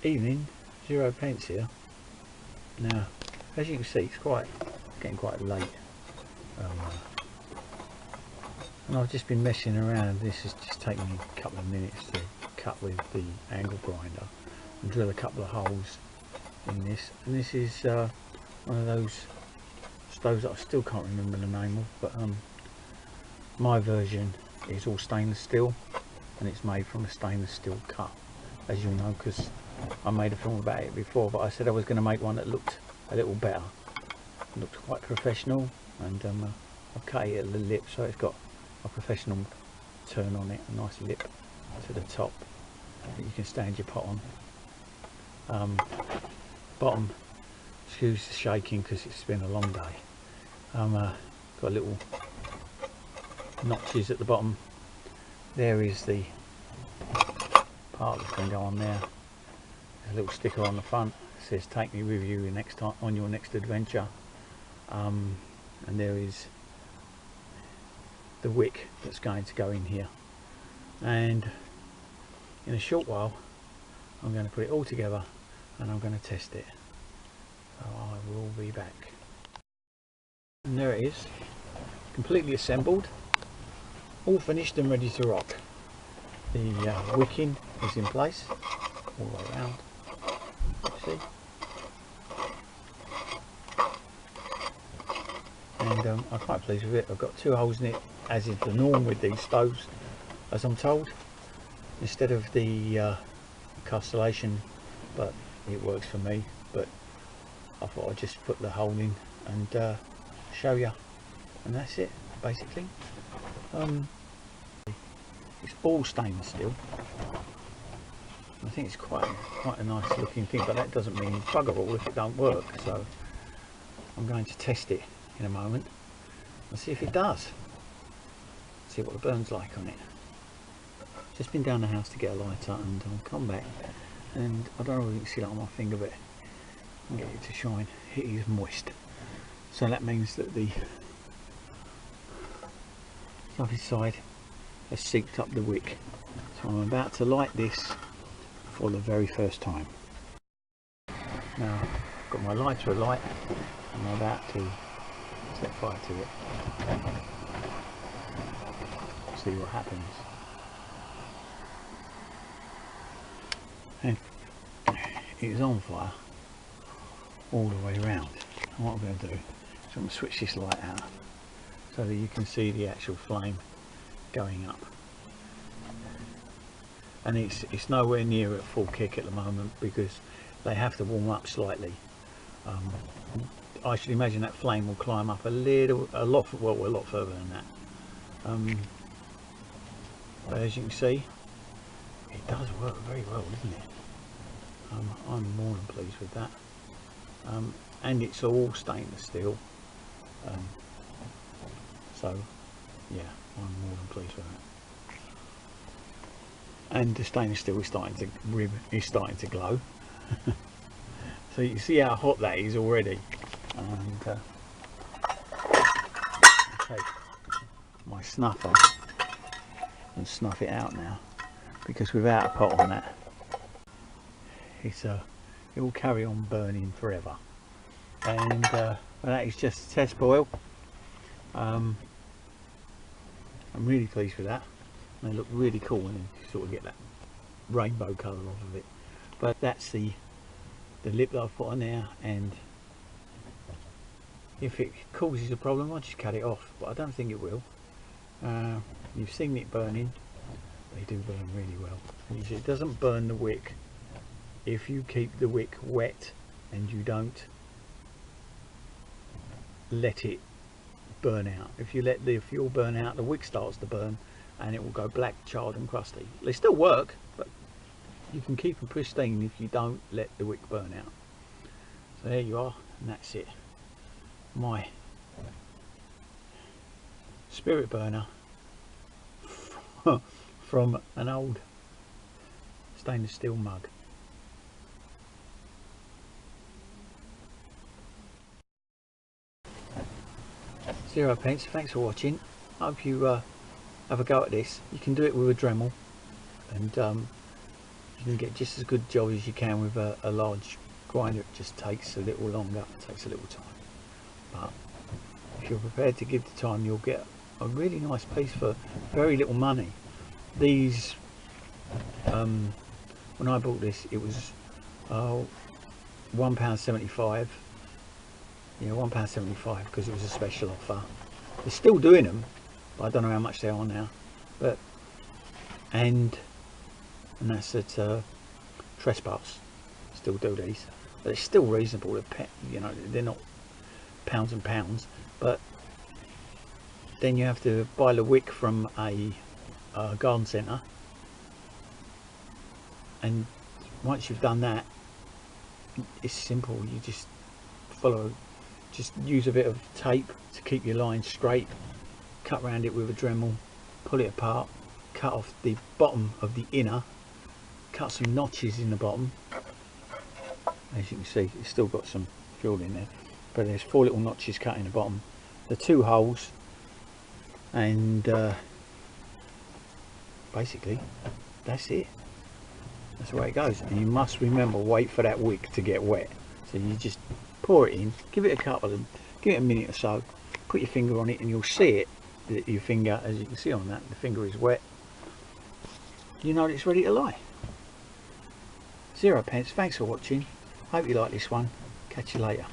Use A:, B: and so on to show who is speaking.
A: Evening, 0p here. Now, as you can see, it's getting quite late, and I've just been messing around. This has just taken me a couple of minutes to cut with the angle grinder and drill a couple of holes in this. And this is one of those stoves that I still can't remember the name of, but my version is all stainless steel, and it's made from a stainless steel cut, as you'll know, because I made a film about it before. But I said I was going to make one that looked a little better, looked quite professional, and I've cut it at the lip so it's got a professional turn on it, a nice lip to the top that you can stand your pot on. Bottom, excuse the shaking because it's been a long day. Got little notches at the bottom. There is the part that's going to go on there. There's a little sticker on the front that says "Take me with you next time on your next adventure," and there is the wick that's going to go in here. And in a short while I'm going to put it all together and I'm going to test it. So I will be back. And there it is, completely assembled, all finished and ready to rock. The wicking is in place all the way around, see, and I'm quite pleased with it. I've got 2 holes in it, as is the norm with these stoves, as I'm told, instead of the castellation, but it works for me. But I thought I'd just put the hole in and show you, and that's it basically. It's all stainless steel. I think it's quite a nice looking thing, but that doesn't mean bugger all if it don't work. So I'm going to test it in a moment and see if it does, see what the burn's like on it. Just been down the house to get a lighter, and I'll come back, and I don't know if you can see that on my finger, but I'll get it to shine. It is moist, so that means that the stuff inside has seeped up the wick. So I'm about to light this for the very first time. Now I've got my lighter alight and I'm about to set fire to it. See what happens. And it is on fire all the way around. And what I'm going to do is I'm going to switch this light out so that you can see the actual flame going up. And it's nowhere near at full kick at the moment because they have to warm up slightly. I should imagine that flame will climb up a lot further than that. But as you can see, it does work very well, doesn't it? I'm more than pleased with that. And it's all stainless steel. So yeah, I'm more than pleased with that. And the stainless steel is starting to glow. So you see how hot that is already. And take my snuffer and snuff it out now, because without a pot on that, it will carry on burning forever. And that is just test boil. I'm really pleased with that. They look really cool when you sort of get that rainbow colour off of it. But that's the lip that I've put on there, and if it causes a problem I'll just cut it off, but I don't think it will. You've seen it burning. They do burn really well. And it doesn't burn the wick if you keep the wick wet and you don't let it burn out. If you let the fuel burn out, the wick starts to burn and it will go black, charred and crusty. They still work, but you can keep them pristine if you don't let the wick burn out. So there you are, and that's it. My spirit burner from an old stainless steel mug. Zero pence. Thanks for watching. I hope you have a go at this. You can do it with a Dremel, and You can get just as good job as you can with a large grinder. It just takes a little longer, it takes a little time. But if you're prepared to give the time, you'll get a really nice piece for very little money. These, when I bought this, it was £1.75. Yeah, £1.75 because it was a special offer. They're still doing them, but I don't know how much they are now. But and that's at Trespass. Still do these, but it's still reasonable. You know, they're not pounds and pounds. But then you have to buy the wick from a garden centre, and once you've done that, it's simple. You just just use a bit of tape to keep your line straight, cut around it with a Dremel, pull it apart, cut off the bottom of the inner, cut some notches in the bottom. As you can see, it's still got some fuel in there, but there's 4 little notches cut in the bottom, the 2 holes, and basically that's it. That's the way it goes. And you must remember, wait for that wick to get wet. So you just pour it in, give it a minute or so, put your finger on it, and you'll see it, that your finger, as you can see on that, the finger is wet. You know it's ready to light. 0 pence. Thanks for watching. Hope you like this one. Catch you later.